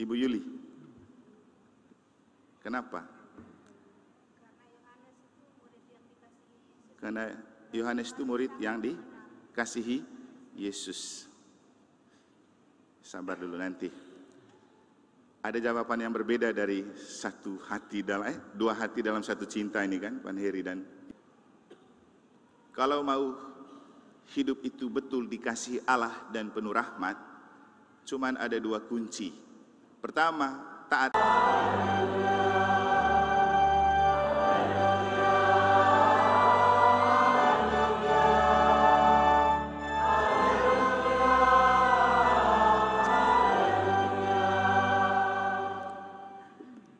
Ibu Yuli. Kenapa? Karena Yohanes itu murid yang dikasihi Yesus. Sabar dulu nanti. Ada jawaban yang berbeda dari dua hati dalam satu cinta ini kan, Pan Heri dan. Kalau mau hidup itu betul dikasihi Allah dan penuh rahmat, cuman ada dua kunci. Pertama, taat.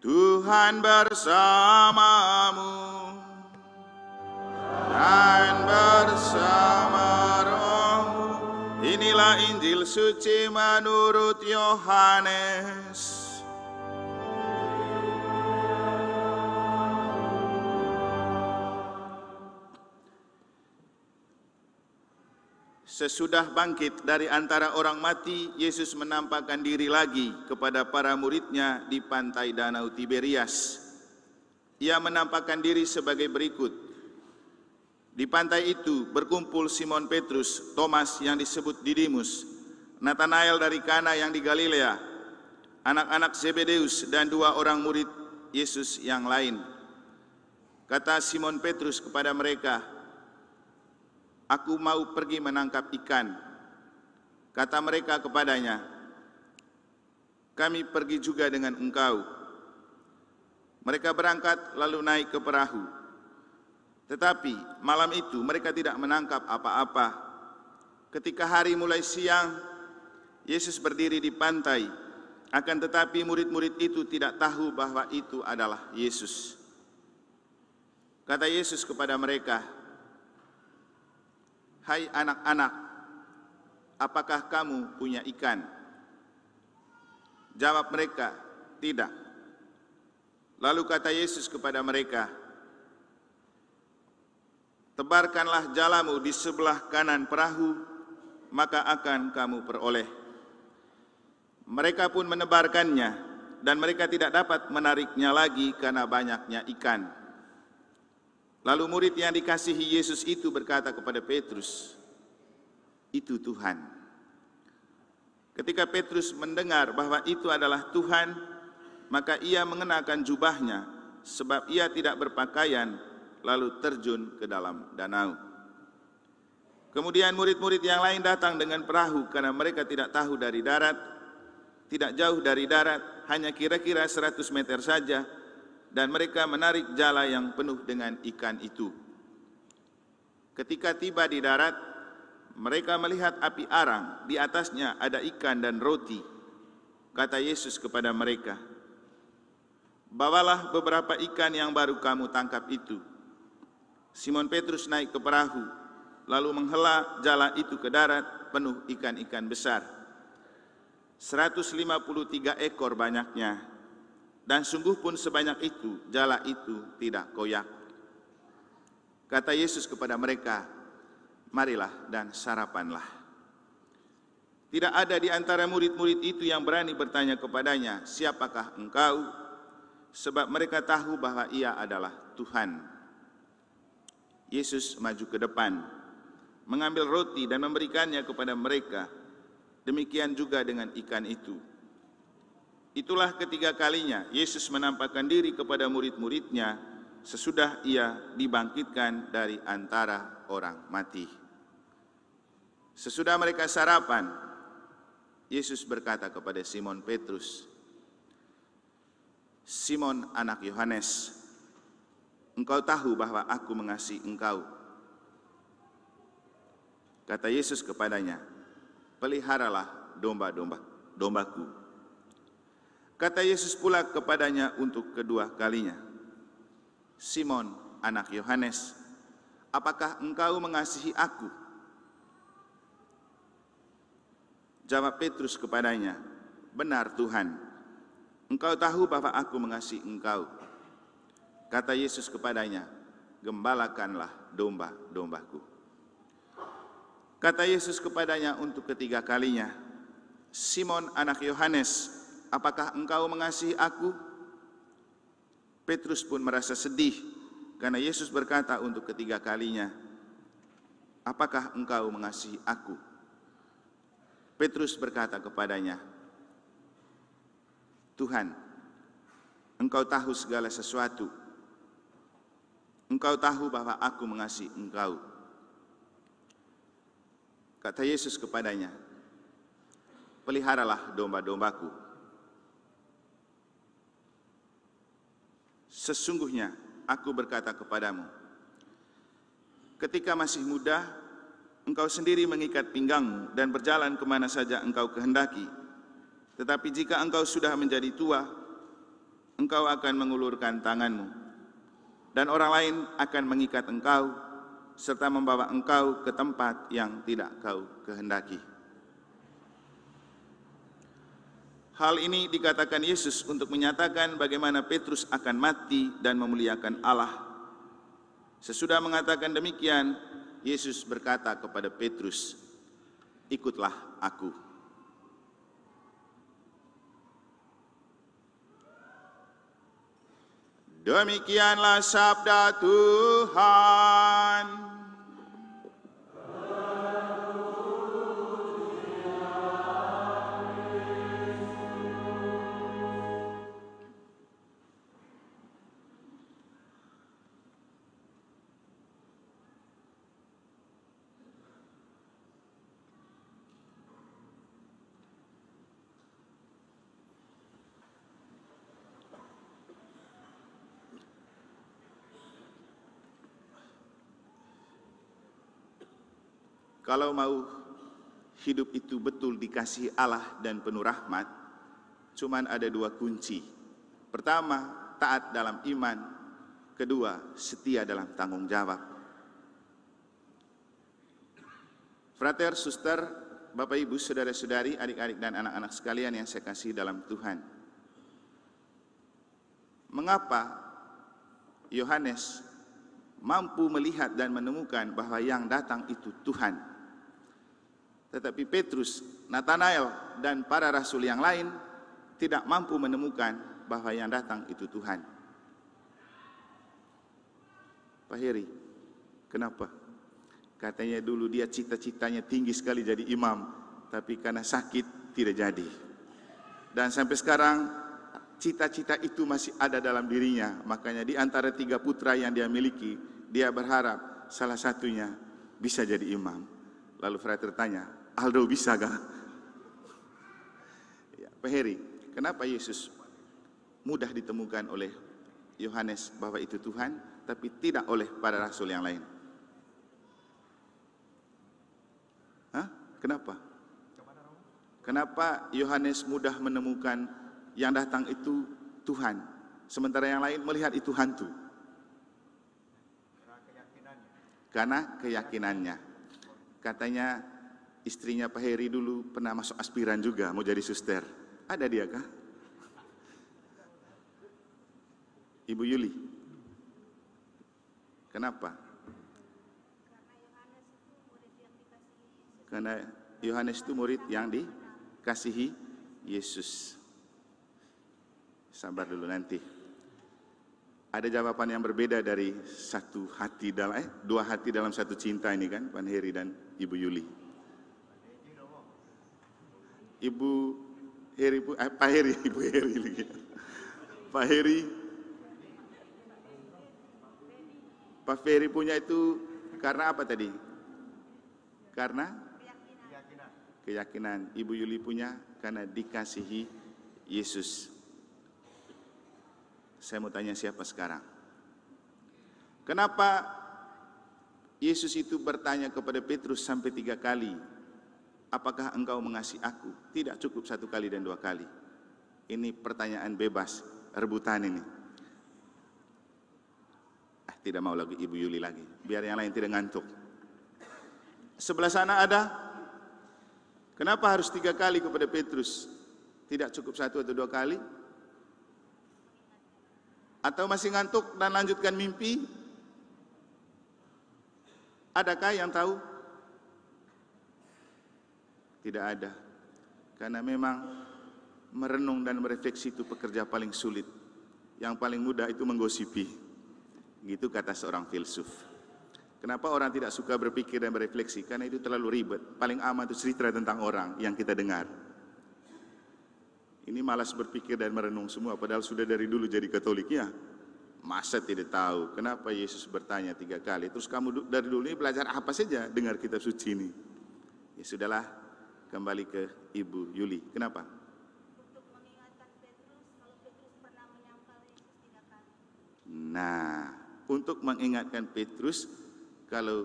Tuhan bersamamu dan bersama rohmu. Inilah Injil suci menurut Yohanes. Sesudah bangkit dari antara orang mati, Yesus menampakkan diri lagi kepada para muridnya di pantai Danau Tiberias. Ia menampakkan diri sebagai berikut. Di pantai itu berkumpul Simon Petrus, Thomas yang disebut Didimus, Nathanael dari Kana yang di Galilea, anak-anak Zebedeus dan dua orang murid Yesus yang lain. Kata Simon Petrus kepada mereka, "Aku mau pergi menangkap ikan." Kata mereka kepadanya, "Kami pergi juga dengan engkau." Mereka berangkat lalu naik ke perahu. Tetapi malam itu mereka tidak menangkap apa-apa. Ketika hari mulai siang, Yesus berdiri di pantai. Akan tetapi murid-murid itu tidak tahu bahwa itu adalah Yesus. Kata Yesus kepada mereka, "Hai anak-anak, apakah kamu punya ikan?" Jawab mereka, "Tidak." Lalu kata Yesus kepada mereka, "Tebarkanlah jalamu di sebelah kanan perahu, maka akan kamu peroleh." Mereka pun menebarkannya, dan mereka tidak dapat menariknya lagi karena banyaknya ikan. Lalu murid yang dikasihi Yesus itu berkata kepada Petrus, "Itu Tuhan." Ketika Petrus mendengar bahwa itu adalah Tuhan, maka ia mengenakan jubahnya, sebab ia tidak berpakaian, lalu terjun ke dalam danau. Kemudian murid-murid yang lain datang dengan perahu karena mereka tidak tahu dari darat, tidak jauh dari darat, hanya kira-kira 100 meter saja, dan mereka menarik jala yang penuh dengan ikan itu. Ketika tiba di darat, mereka melihat api arang, di atasnya ada ikan dan roti. Kata Yesus kepada mereka, "Bawalah beberapa ikan yang baru kamu tangkap itu." Simon Petrus naik ke perahu, lalu menghela jala itu ke darat penuh ikan-ikan besar. 153 ekor banyaknya, dan sungguh pun sebanyak itu jala itu tidak koyak. Kata Yesus kepada mereka, "Marilah dan sarapanlah." Tidak ada di antara murid-murid itu yang berani bertanya kepadanya, "Siapakah engkau?" Sebab mereka tahu bahwa ia adalah Tuhan. Yesus maju ke depan, mengambil roti dan memberikannya kepada mereka. Demikian juga dengan ikan itu. Itulah ketiga kalinya Yesus menampakkan diri kepada murid-muridnya sesudah ia dibangkitkan dari antara orang mati. Sesudah mereka sarapan, Yesus berkata kepada Simon Petrus, "Simon anak Yohanes, engkau tahu bahwa aku mengasihi engkau." Kata Yesus kepadanya, "Peliharalah domba-dombaku." Kata Yesus pula kepadanya untuk kedua kalinya, "Simon anak Yohanes, apakah engkau mengasihi aku?" Jawab Petrus kepadanya, "Benar Tuhan, engkau tahu bahwa aku mengasihi engkau." Kata Yesus kepadanya, "Gembalakanlah domba-dombaku." Kata Yesus kepadanya untuk ketiga kalinya, "Simon anak Yohanes, apakah engkau mengasihi aku?" Petrus pun merasa sedih karena Yesus berkata untuk ketiga kalinya, "Apakah engkau mengasihi aku?" Petrus berkata kepadanya, "Tuhan, Engkau tahu segala sesuatu. Engkau tahu bahwa aku mengasihi Engkau." Kata Yesus kepadanya, "Peliharalah domba-dombaku. Sesungguhnya aku berkata kepadamu, ketika masih muda, engkau sendiri mengikat pinggangmu dan berjalan kemana saja engkau kehendaki. Tetapi jika engkau sudah menjadi tua, engkau akan mengulurkan tanganmu, dan orang lain akan mengikat engkau, serta membawa engkau ke tempat yang tidak kau kehendaki." Hal ini dikatakan Yesus untuk menyatakan bagaimana Petrus akan mati dan memuliakan Allah. Sesudah mengatakan demikian, Yesus berkata kepada Petrus, "Ikutlah aku." Demikianlah sabda Tuhan. Kalau mau hidup itu betul dikasihi Allah dan penuh rahmat, cuman ada dua kunci. Pertama, taat dalam iman. Kedua, setia dalam tanggung jawab. Frater, suster, Bapak Ibu, saudara-saudari, adik-adik dan anak-anak sekalian yang saya kasihi dalam Tuhan. Mengapa Yohanes mampu melihat dan menemukan bahwa yang datang itu Tuhan? Tetapi Petrus, Nathanael, dan para rasul yang lain tidak mampu menemukan bahwa yang datang itu Tuhan. Pak Heri, kenapa? Katanya dulu dia cita-citanya tinggi sekali jadi imam, tapi karena sakit tidak jadi. Dan sampai sekarang cita-cita itu masih ada dalam dirinya. Makanya di antara 3 putra yang dia miliki, dia berharap salah satunya bisa jadi imam. Lalu Frater tanya, "Aldo bisa gak?" Ya, Pak Heri, kenapa Yesus mudah ditemukan oleh Yohanes bahwa itu Tuhan, tapi tidak oleh para rasul yang lain? Hah? Kenapa? Kenapa Yohanes mudah menemukan yang datang itu Tuhan, sementara yang lain melihat itu hantu? Karena keyakinannya. Katanya istrinya Pak Heri dulu pernah masuk aspiran juga, mau jadi suster. Ada dia kah? Ibu Yuli. Kenapa? Karena Yohanes itu murid yang dikasihi Yesus. Sabar dulu nanti. Ada jawaban yang berbeda dari dua hati dalam satu cinta ini kan, Pak Heri dan Ibu Yuli. Ibu Heri, Pak Heri, Ibu Heri lagi. Pak Heri, Pak Ferry punya itu karena apa tadi? Karena keyakinan. Ibu Yuli punya karena dikasihi Yesus. Saya mau tanya siapa sekarang? Kenapa Yesus itu bertanya kepada Petrus sampai 3 kali, "Apakah engkau mengasihi aku?" Tidak cukup 1 kali dan 2 kali. Ini pertanyaan bebas, rebutan ini. Tidak mau lagi Ibu Yuli lagi, biar yang lain tidak ngantuk. Sebelah sana ada. Kenapa harus 3 kali kepada Petrus? Tidak cukup 1 atau 2 kali? Atau masih ngantuk dan lanjutkan mimpi? Adakah yang tahu? Tidak ada. Karena memang merenung dan merefleksi itu pekerja paling sulit. Yang paling mudah itu menggosipi. Gitu kata seorang filsuf. Kenapa orang tidak suka berpikir dan berefleksi? Karena itu terlalu ribet. Paling aman itu cerita tentang orang yang kita dengar. Ini malas berpikir dan merenung semua, padahal sudah dari dulu jadi Katolik ya. Masa tidak tahu kenapa Yesus bertanya 3 kali? Terus kamu dari dulu ini belajar apa saja dengar kitab suci ini? Ya sudahlah, kembali ke Ibu Yuli. Kenapa? Untuk mengingatkan Petrus kalau Petrus pernah menyangkal Yesus 3 kali. Nah, untuk mengingatkan Petrus kalau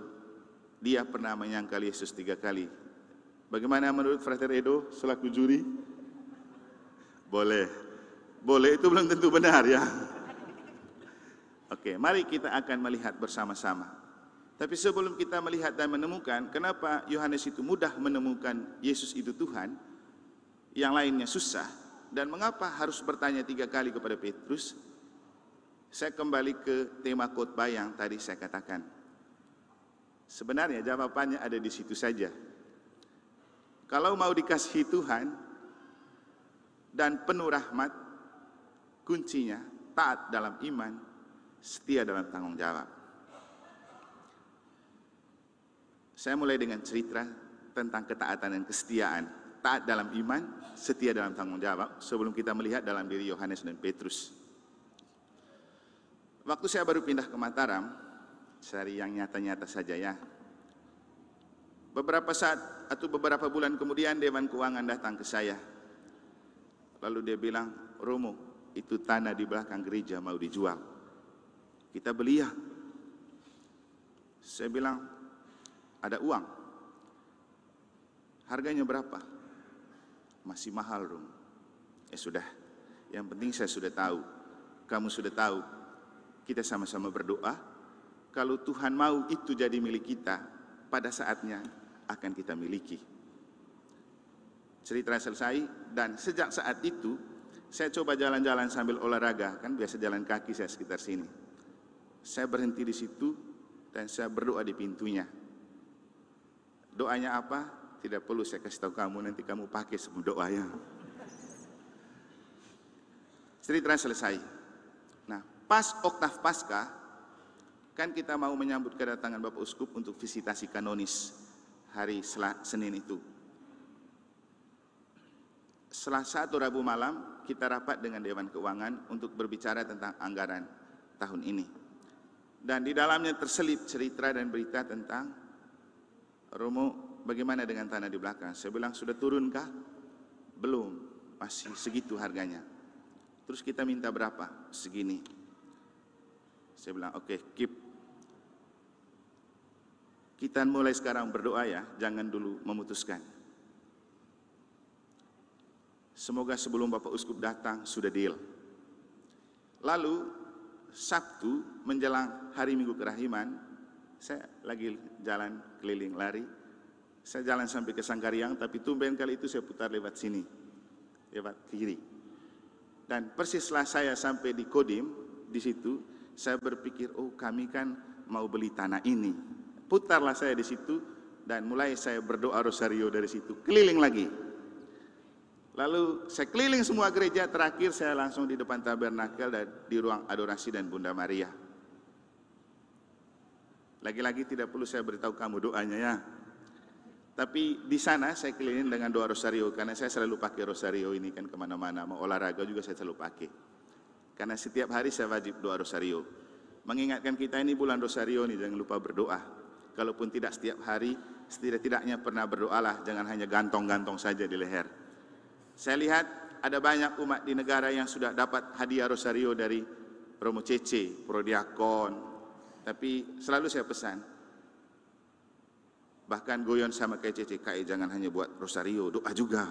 dia pernah menyangkal Yesus 3 kali. Bagaimana menurut Frater Edo selaku juri? Boleh. Boleh itu belum tentu benar ya. Oke, mari kita akan melihat bersama-sama. Tapi sebelum kita melihat dan menemukan kenapa Yohanes itu mudah menemukan Yesus itu Tuhan, yang lainnya susah, dan mengapa harus bertanya 3 kali kepada Petrus, saya kembali ke tema khotbah yang tadi saya katakan. Sebenarnya jawabannya ada di situ saja. Kalau mau dikasihi Tuhan dan penuh rahmat, kuncinya taat dalam iman, setia dalam tanggung jawab. Saya mulai dengan cerita tentang ketaatan dan kesetiaan. Taat dalam iman, setia dalam tanggung jawab, sebelum kita melihat dalam diri Yohanes dan Petrus. Waktu saya baru pindah ke Mataram, cari yang nyata-nyata saja ya. Beberapa saat atau beberapa bulan kemudian Dewan Keuangan datang ke saya. Lalu dia bilang, Romo, itu tanah di belakang gereja mau dijual. Kita beli ya. Saya bilang, ada uang. Harganya berapa? Masih mahal, Romo. Ya sudah, yang penting saya sudah tahu. Kamu sudah tahu. Kita sama-sama berdoa. Kalau Tuhan mau itu jadi milik kita, pada saatnya akan kita miliki. Cerita selesai, dan sejak saat itu, saya coba jalan-jalan sambil olahraga. Kan biasa jalan kaki saya sekitar sini. Saya berhenti di situ dan saya berdoa di pintunya. Doanya apa? Tidak perlu saya kasih tahu kamu, nanti kamu pakai semua doanya. Cerita selesai. Nah, pas oktav Paskah, kan kita mau menyambut kedatangan Bapak Uskup untuk visitasi kanonis hari Senin itu. Selasa atau Rabu malam kita rapat dengan Dewan Keuangan untuk berbicara tentang anggaran tahun ini. Dan di dalamnya terselip cerita dan berita tentang, Romo, bagaimana dengan tanah di belakang? Saya bilang, sudah turunkah? Belum, masih segitu harganya. Terus kita minta berapa? Segini. Saya bilang, oke, keep. Kita mulai sekarang berdoa ya, jangan dulu memutuskan. Semoga sebelum Bapak Uskup datang sudah deal. Lalu Sabtu menjelang hari Minggu Kerahiman, saya lagi jalan keliling lari. Saya jalan sampai ke Sangkariang, tapi tumben kali itu saya putar lewat sini, lewat kiri. Dan persis setelah saya sampai di Kodim, di situ saya berpikir, oh kami kan mau beli tanah ini. Putarlah saya di situ dan mulai saya berdoa rosario dari situ, keliling lagi. Lalu saya keliling semua gereja, terakhir saya langsung di depan tabernakel dan di ruang adorasi dan Bunda Maria. Lagi-lagi tidak perlu saya beritahu kamu doanya ya. Tapi di sana saya keliling dengan doa rosario, karena saya selalu pakai rosario ini kan kemana-mana, mau olahraga juga saya selalu pakai. Karena setiap hari saya wajib doa rosario. Mengingatkan kita ini bulan rosario nih, jangan lupa berdoa. Kalaupun tidak setiap hari, setidak-tidaknya pernah berdoalah, jangan hanya gantong-gantong saja di leher. Saya lihat ada banyak umat di negara yang sudah dapat hadiah rosario dari Romo Cece, Prodiakon. Tapi selalu saya pesan, bahkan Goyon sama kayak Cece, jangan hanya buat rosario, doa juga.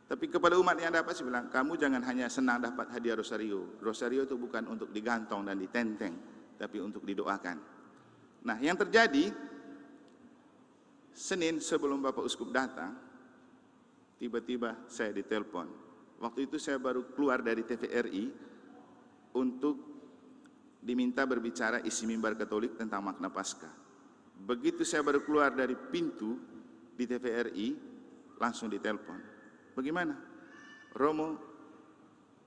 Tapi kepada umat yang dapat, saya bilang, kamu jangan hanya senang dapat hadiah rosario. Rosario itu bukan untuk digantong dan ditenteng, tapi untuk didoakan. Nah, yang terjadi, Senin sebelum Bapak Uskup datang, tiba-tiba saya ditelepon. Waktu itu saya baru keluar dari TVRI untuk diminta berbicara isi mimbar Katolik tentang makna Paskah. Begitu saya baru keluar dari pintu di TVRI, langsung ditelepon. Bagaimana? Romo,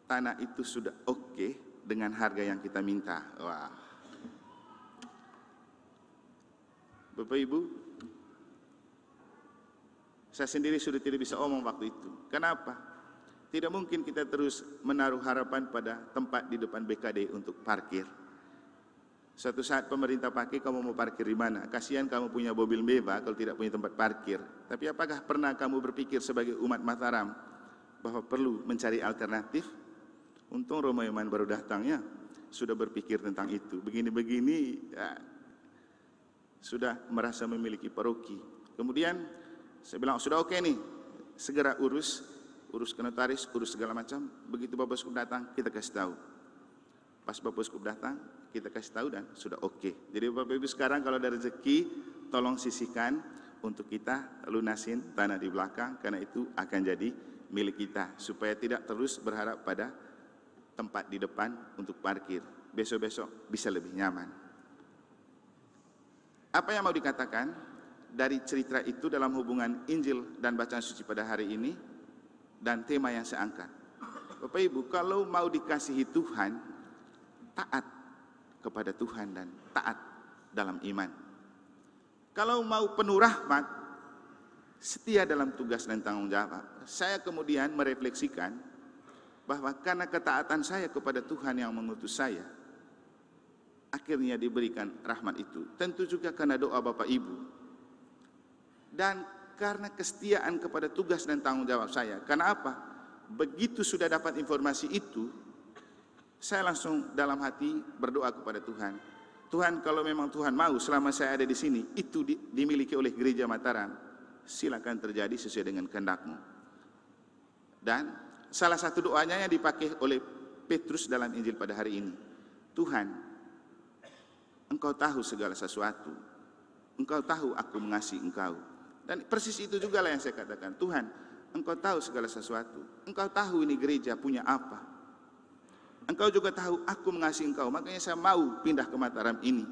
tanah itu sudah oke dengan harga yang kita minta. Wah. Bapak Ibu, saya sendiri sudah tidak bisa omong waktu itu. Kenapa? Tidak mungkin kita terus menaruh harapan pada tempat di depan BKD untuk parkir. Suatu saat pemerintah pakai, kamu mau parkir di mana? Kasihan kamu punya mobil mewah kalau tidak punya tempat parkir. Tapi apakah pernah kamu berpikir sebagai umat Mataram bahwa perlu mencari alternatif? Untung Romo Iman baru datangnya sudah berpikir tentang itu. Begini-begini ya, sudah merasa memiliki paroki. Kemudian saya bilang sudah oke nih, segera urus ke notaris, urus segala macam. Begitu Bapak Uskup datang, kita kasih tahu. Pas Bapak Uskup datang, kita kasih tahu dan sudah oke. Jadi Bapak Ibu sekarang kalau ada rezeki, tolong sisihkan untuk kita lunasin tanah di belakang, karena itu akan jadi milik kita, supaya tidak terus berharap pada tempat di depan untuk parkir. Besok-besok bisa lebih nyaman. Apa yang mau dikatakan dari cerita itu dalam hubungan Injil dan bacaan suci pada hari ini dan tema yang saya angkat? Bapak Ibu, kalau mau dikasihi Tuhan, taat kepada Tuhan dan taat dalam iman. Kalau mau penuh rahmat, setia dalam tugas dan tanggung jawab. Saya kemudian merefleksikan bahwa karena ketaatan saya kepada Tuhan yang mengutus saya, akhirnya diberikan rahmat itu. Tentu juga karena doa Bapak Ibu. Dan karena kesetiaan kepada tugas dan tanggung jawab saya. Karena apa? Begitu sudah dapat informasi itu, saya langsung dalam hati berdoa kepada Tuhan. Tuhan, kalau memang Tuhan mau selama saya ada di sini, itu dimiliki oleh Gereja Mataram, silakan terjadi sesuai dengan kehendak-Mu. Dan salah satu doanya yang dipakai oleh Petrus dalam Injil pada hari ini. Tuhan, Engkau tahu segala sesuatu. Engkau tahu aku mengasihi Engkau. Dan persis itu juga lah yang saya katakan. Tuhan, Engkau tahu segala sesuatu. Engkau tahu ini gereja punya apa. Engkau juga tahu aku mengasihi Engkau. Makanya saya mau pindah ke Mataram ini.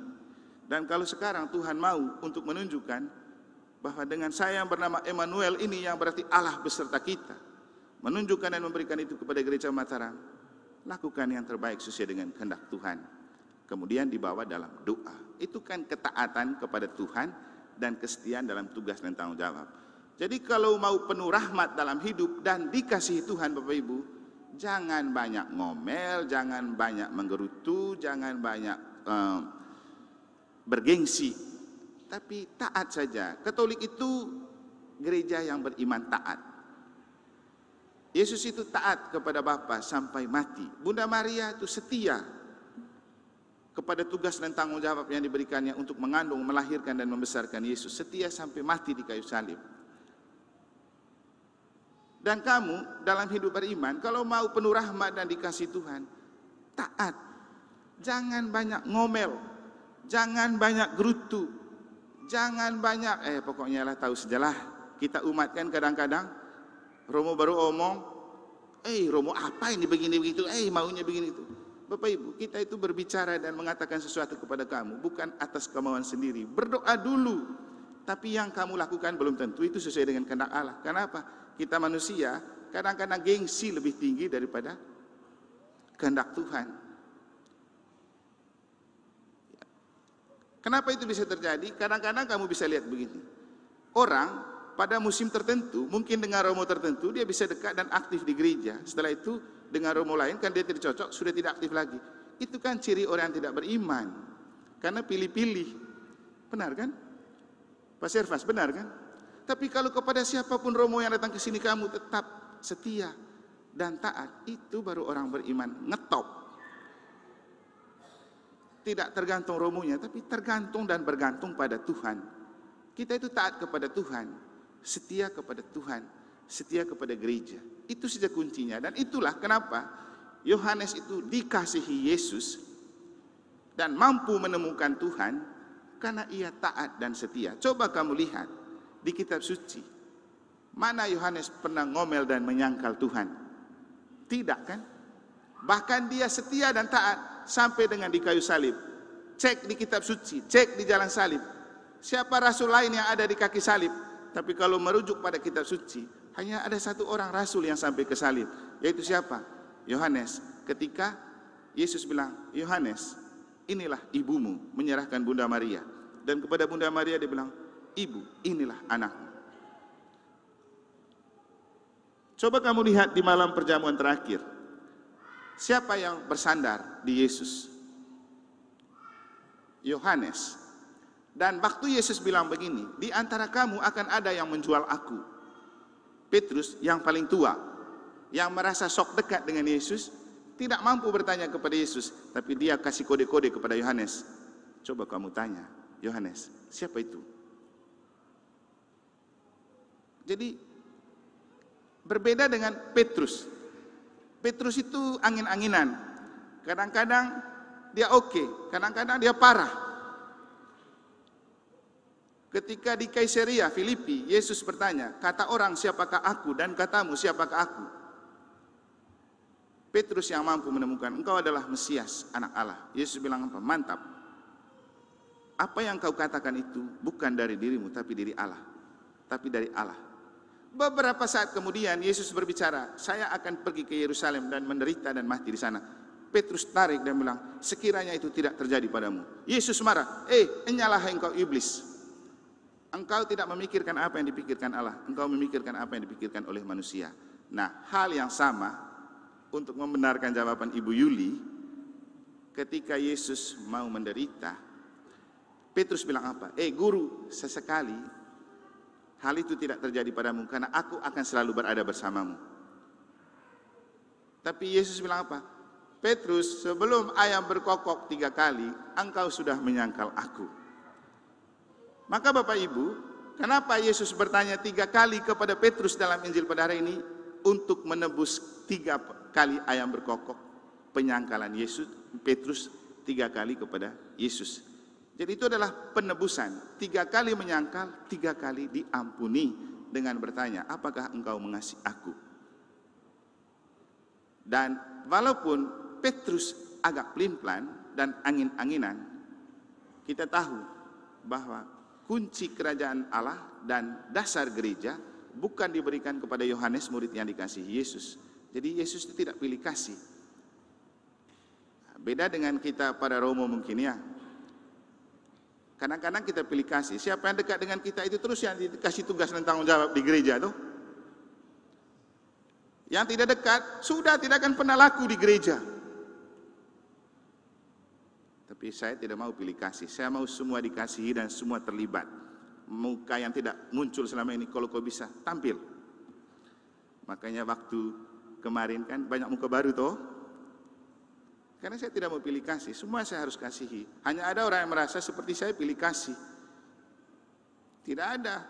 Dan kalau sekarang Tuhan mau untuk menunjukkan bahwa dengan saya yang bernama Emmanuel ini, yang berarti Allah beserta kita, menunjukkan dan memberikan itu kepada gereja Mataram, lakukan yang terbaik sesuai dengan kehendak Tuhan. Kemudian dibawa dalam doa. Itu kan ketaatan kepada Tuhan dan kesetiaan dalam tugas dan tanggung jawab. Jadi kalau mau penuh rahmat dalam hidup dan dikasihi Tuhan Bapak Ibu, jangan banyak ngomel, jangan banyak menggerutu, jangan banyak bergengsi, tapi taat saja. Katolik itu gereja yang beriman taat. Yesus itu taat kepada Bapa sampai mati. Bunda Maria itu setia kepada tugas dan tanggung jawab yang diberikannya untuk mengandung, melahirkan dan membesarkan Yesus. Setia sampai mati di kayu salib. Dan kamu dalam hidup beriman, kalau mau penuh rahmat dan dikasih Tuhan, taat. Jangan banyak ngomel, jangan banyak gerutu, jangan banyak, pokoknya lah tahu sejalah. Kita umat kan kadang-kadang, Romo baru omong, Romo apa ini begini begitu, maunya begini itu. Bapak Ibu, kita itu berbicara dan mengatakan sesuatu kepada kamu bukan atas kemauan sendiri. Berdoa dulu, tapi yang kamu lakukan belum tentu itu sesuai dengan kehendak Allah. Kenapa? Kita manusia kadang-kadang gengsi lebih tinggi daripada kehendak Tuhan. Kenapa itu bisa terjadi? Kadang-kadang kamu bisa lihat begini. Orang pada musim tertentu, mungkin dengan romo tertentu, dia bisa dekat dan aktif di gereja. Setelah itu dengan romo lain kan dia tidak cocok, sudah tidak aktif lagi. Itu kan ciri orang yang tidak beriman. Karena pilih-pilih. Benar kan? Pak Servas, benar kan? Tapi kalau kepada siapapun romo yang datang ke sini kamu tetap setia dan taat, itu baru orang beriman ngetop. Tidak tergantung romonya, tapi tergantung dan bergantung pada Tuhan. Kita itu taat kepada Tuhan, setia kepada Tuhan, setia kepada gereja. Itu saja kuncinya. Dan itulah kenapa Yohanes itu dikasihi Yesus dan mampu menemukan Tuhan, karena ia taat dan setia. Coba kamu lihat di kitab suci, mana Yohanes pernah ngomel dan menyangkal Tuhan? Tidak kan? Bahkan dia setia dan taat sampai dengan di kayu salib. Cek di kitab suci, cek di jalan salib. Siapa rasul lain yang ada di kaki salib? Tapi kalau merujuk pada kitab suci, Hanya ada satu orang rasul yang sampai ke salib, yaitu siapa? Yohanes. Ketika Yesus bilang, Yohanes, inilah ibumu, menyerahkan Bunda Maria. Dan kepada Bunda Maria dia bilang, ibu, inilah anakmu. Coba kamu lihat di malam perjamuan terakhir, siapa yang bersandar di Yesus? Yohanes. Dan waktu Yesus bilang begini, di antara kamu akan ada yang menjual aku. Petrus yang paling tua, yang merasa sok dekat dengan Yesus, tidak mampu bertanya kepada Yesus, tapi dia kasih kode-kode kepada Yohanes. Coba kamu tanya, Yohanes, siapa itu? Jadi berbeda dengan Petrus. Petrus itu angin-anginan. Kadang-kadang dia oke, kadang-kadang dia parah. Ketika di Kaisaria Filipi, Yesus bertanya, kata orang siapakah aku dan katamu siapakah aku? Petrus yang mampu menemukan, engkau adalah Mesias, anak Allah. Yesus bilang apa? Mantap. Apa yang kau katakan itu bukan dari dirimu, tapi dari Allah. Tapi dari Allah. Beberapa saat kemudian Yesus berbicara, saya akan pergi ke Yerusalem dan menderita dan mati di sana. Petrus tarik dan bilang, sekiranya itu tidak terjadi padamu. Yesus marah, enyalah engkau iblis. Engkau tidak memikirkan apa yang dipikirkan Allah, engkau memikirkan apa yang dipikirkan oleh manusia. Nah, hal yang sama untuk membenarkan jawaban Ibu Yuli, ketika Yesus mau menderita, Petrus bilang apa? Guru, sesekali hal itu tidak terjadi padamu karena aku akan selalu berada bersamamu. Tapi Yesus bilang apa? Petrus, sebelum ayam berkokok 3 kali, engkau sudah menyangkal aku. Maka Bapak Ibu, kenapa Yesus bertanya 3 kali kepada Petrus dalam Injil pada hari ini? Untuk menebus 3 kali ayam berkokok, penyangkalan Yesus, Petrus 3 kali kepada Yesus. Jadi itu adalah penebusan, 3 kali menyangkal, 3 kali diampuni dengan bertanya, apakah engkau mengasihi aku? Dan walaupun Petrus agak pelin-pelan dan angin-anginan, kita tahu bahwa kunci kerajaan Allah dan dasar gereja bukan diberikan kepada Yohanes, murid yang dikasihi Yesus. Jadi Yesus itu tidak pilih kasih. Beda dengan kita pada Romo mungkin ya. Kadang-kadang kita pilih kasih. Siapa yang dekat dengan kita itu terus yang dikasih tugas dan tanggung jawab di gereja tuh. Yang tidak dekat sudah tidak akan pernah laku di gereja. Tapi saya tidak mau pilih kasih, saya mau semua dikasihi dan semua terlibat. Muka yang tidak muncul selama ini, kalau kau bisa, tampil. Makanya waktu kemarin kan banyak muka baru toh. Karena saya tidak mau pilih kasih, semua saya harus kasihi. Hanya ada orang yang merasa seperti saya pilih kasih. Tidak ada.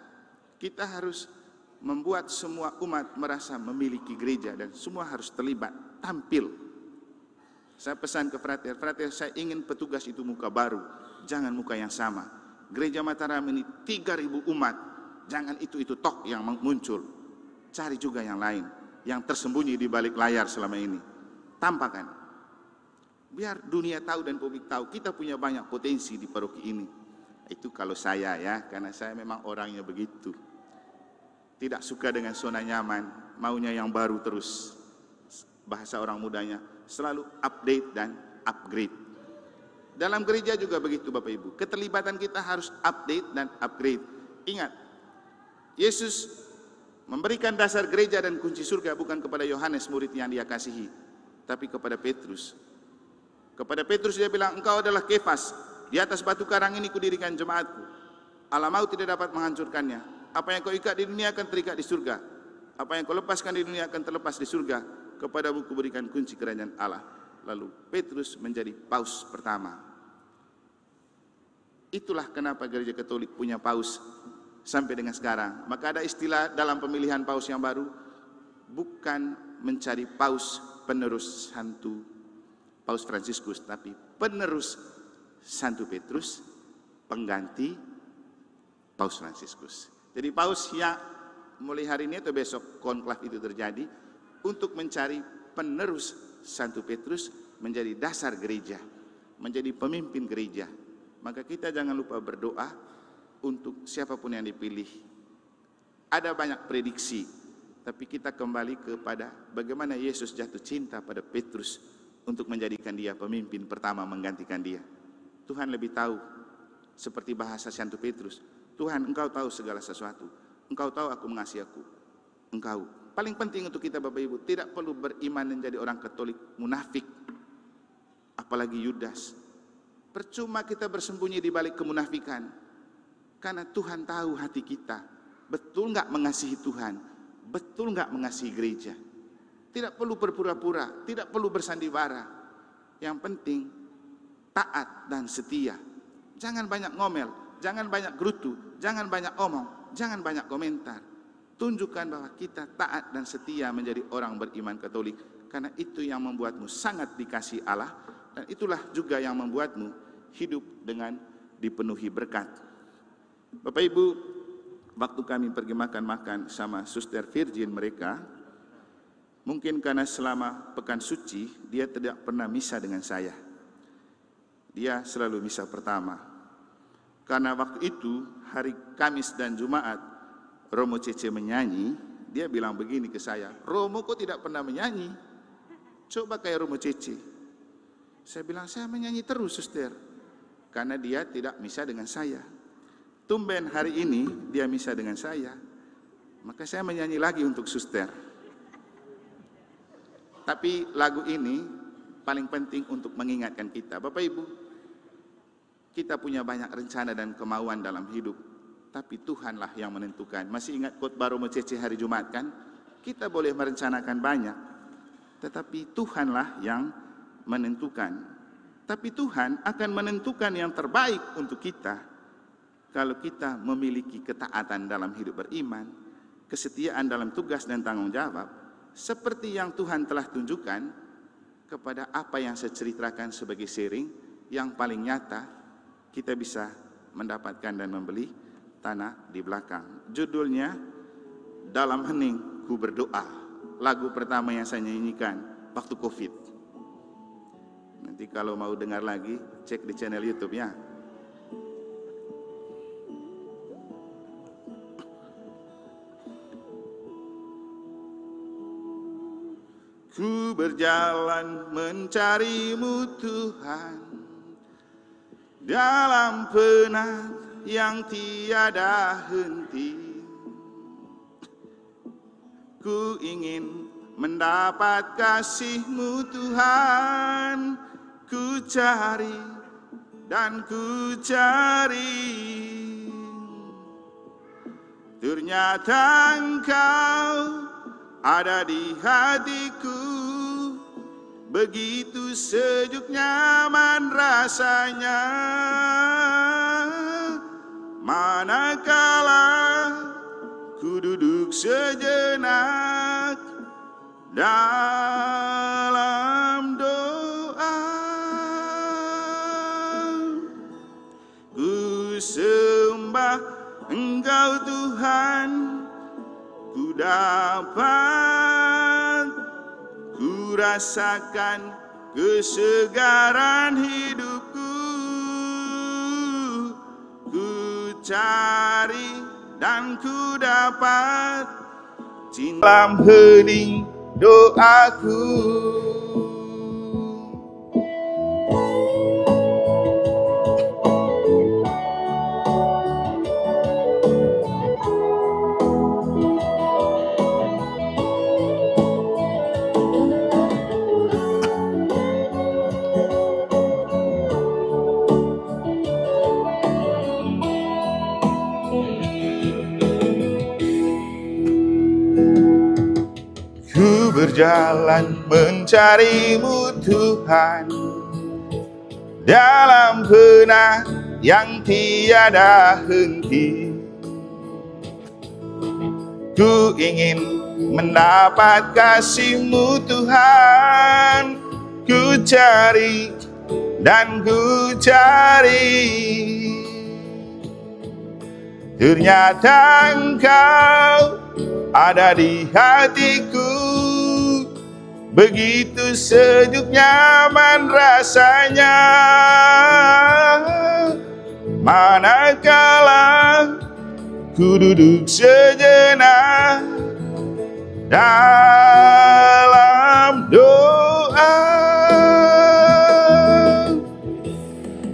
Kita harus membuat semua umat merasa memiliki gereja dan semua harus terlibat, tampil. Saya pesan ke frater, saya ingin petugas itu muka baru, jangan muka yang sama. Gereja Mataram ini 3.000 umat, jangan itu tok yang muncul. Cari juga yang lain, yang tersembunyi di balik layar selama ini. Tampakkan. Biar dunia tahu dan publik tahu, kita punya banyak potensi di paroki ini. Itu kalau saya ya, karena saya memang orangnya begitu. Tidak suka dengan zona nyaman, maunya yang baru terus. Bahasa orang mudanya, selalu update dan upgrade. Dalam gereja juga begitu Bapak Ibu. Keterlibatan kita harus update dan upgrade. Ingat, Yesus memberikan dasar gereja dan kunci surga bukan kepada Yohanes murid yang dia kasihi, tapi kepada Petrus. Kepada Petrus dia bilang, engkau adalah Kefas, di atas batu karang ini kudirikan jemaatku. Alam maut tidak dapat menghancurkannya. Apa yang kau ikat di dunia akan terikat di surga. Apa yang kau lepaskan di dunia akan terlepas di surga. Kepadamu kuberikan kunci kerajaan Allah. Lalu Petrus menjadi paus pertama. Itulah kenapa gereja Katolik punya paus sampai dengan sekarang. Maka ada istilah dalam pemilihan paus yang baru, bukan mencari paus penerus Santo Paus Fransiskus, tapi penerus Santo Petrus, pengganti Paus Fransiskus. Jadi paus yang mulai hari ini atau besok konklav itu terjadi untuk mencari penerus Santo Petrus menjadi dasar gereja, menjadi pemimpin gereja. Maka kita jangan lupa berdoa untuk siapapun yang dipilih. Ada banyak prediksi Tapi kita kembali kepada bagaimana Yesus jatuh cinta pada Petrus untuk menjadikan dia pemimpin pertama menggantikan dia. Tuhan lebih tahu, seperti bahasa Santo Petrus, Tuhan, Engkau tahu segala sesuatu. Engkau tahu aku mengasihi aku. Engkau. Paling penting untuk kita Bapak Ibu, tidak perlu beriman menjadi orang Katolik munafik. Apalagi Yudas. Percuma kita bersembunyi di balik kemunafikan. Karena Tuhan tahu hati kita. Betul nggak mengasihi Tuhan? Betul nggak mengasihi gereja? Tidak perlu berpura-pura, tidak perlu bersandiwara. Yang penting taat dan setia. Jangan banyak ngomel, jangan banyak gerutu, jangan banyak omong, jangan banyak komentar. Tunjukkan bahwa kita taat dan setia menjadi orang beriman Katolik. Karena itu yang membuatmu sangat dikasihi Allah. Dan itulah juga yang membuatmu hidup dengan dipenuhi berkat. Bapak Ibu, waktu kami pergi makan-makan sama Suster Virgin mereka, mungkin karena selama pekan suci dia tidak pernah misa dengan saya. Dia selalu misa pertama. Karena waktu itu hari Kamis dan Jumat Romo Cece menyanyi, dia bilang begini ke saya, Romo kok tidak pernah menyanyi? Coba kayak Romo Cece. Saya bilang, saya menyanyi terus Suster. Karena dia tidak misa dengan saya. Tumben hari ini dia misa dengan saya, maka saya menyanyi lagi untuk Suster. Tapi lagu ini paling penting untuk mengingatkan kita. Bapak Ibu, kita punya banyak rencana dan kemauan dalam hidup, tapi Tuhanlah yang menentukan. Masih ingat khotbah Romo Cece hari Jumat kan? Kita boleh merencanakan banyak, tetapi Tuhanlah yang menentukan. Tapi Tuhan akan menentukan yang terbaik untuk kita. Kalau kita memiliki ketaatan dalam hidup beriman, kesetiaan dalam tugas dan tanggung jawab, seperti yang Tuhan telah tunjukkan kepada apa yang saya ceritakan sebagai sharing, yang paling nyata, kita bisa mendapatkan dan membeli tanah di belakang. Judulnya, Dalam Hening Ku Berdoa. Lagu pertama yang saya nyanyikan waktu COVID. Nanti kalau mau dengar lagi, cek di channel YouTube ya. Ku berjalan mencari-Mu Tuhan, dalam penat yang tiada henti. Ku ingin mendapat kasih-Mu Tuhan, ku cari dan ku cari. Ternyata Engkau ada di hatiku, begitu sejuk nyaman rasanya. Manakala ku duduk sejenak dalam doa, ku sembah Engkau Tuhan, ku dapat, ku rasakan kesegaran hidupku. Ku cari dan ku dapat cinta dalam hening doaku. Berjalan mencari-Mu Tuhan, dalam penat yang tiada henti. Ku ingin mendapat kasih-Mu Tuhan, ku cari dan ku cari. Ternyata Engkau ada di hatiku, begitu sejuk nyaman rasanya. Manakala ku duduk sejenak dalam doa.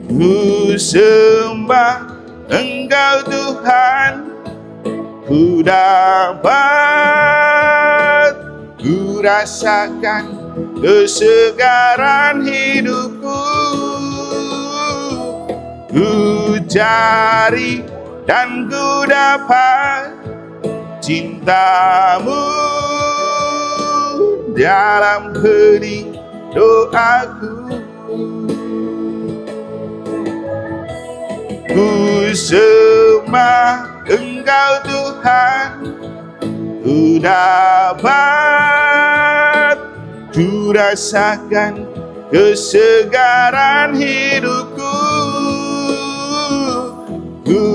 Ku sembah Engkau Tuhan, ku dapat, ku rasakan kesegaran hidupku. Ku cari dan ku dapat cintamu dalam hening doaku. Ku sembah Engkau Tuhan, ku dapat, ku rasakan kesegaran hidupku. Ku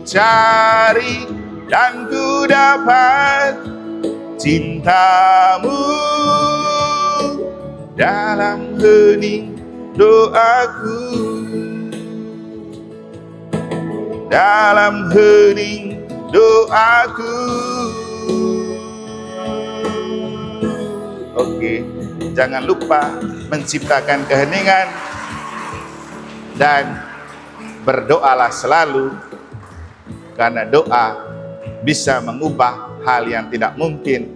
cari dan ku dapat cintamu dalam hening doaku. Dalam hening doaku. Oke, jangan lupa menciptakan keheningan dan berdoalah selalu, karena doa bisa mengubah hal yang tidak mungkin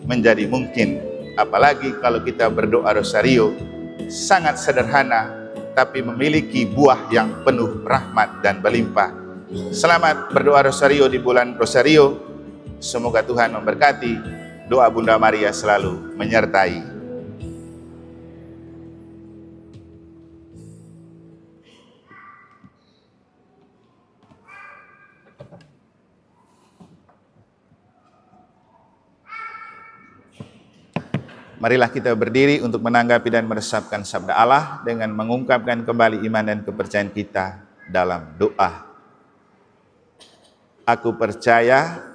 menjadi mungkin. Apalagi kalau kita berdoa rosario, sangat sederhana tapi memiliki buah yang penuh rahmat dan berlimpah. Selamat berdoa rosario di bulan rosario. Semoga Tuhan memberkati. Doa Bunda Maria selalu menyertai. Marilah kita berdiri untuk menanggapi dan meresapkan sabda Allah dengan mengungkapkan kembali iman dan kepercayaan kita dalam doa. Aku percaya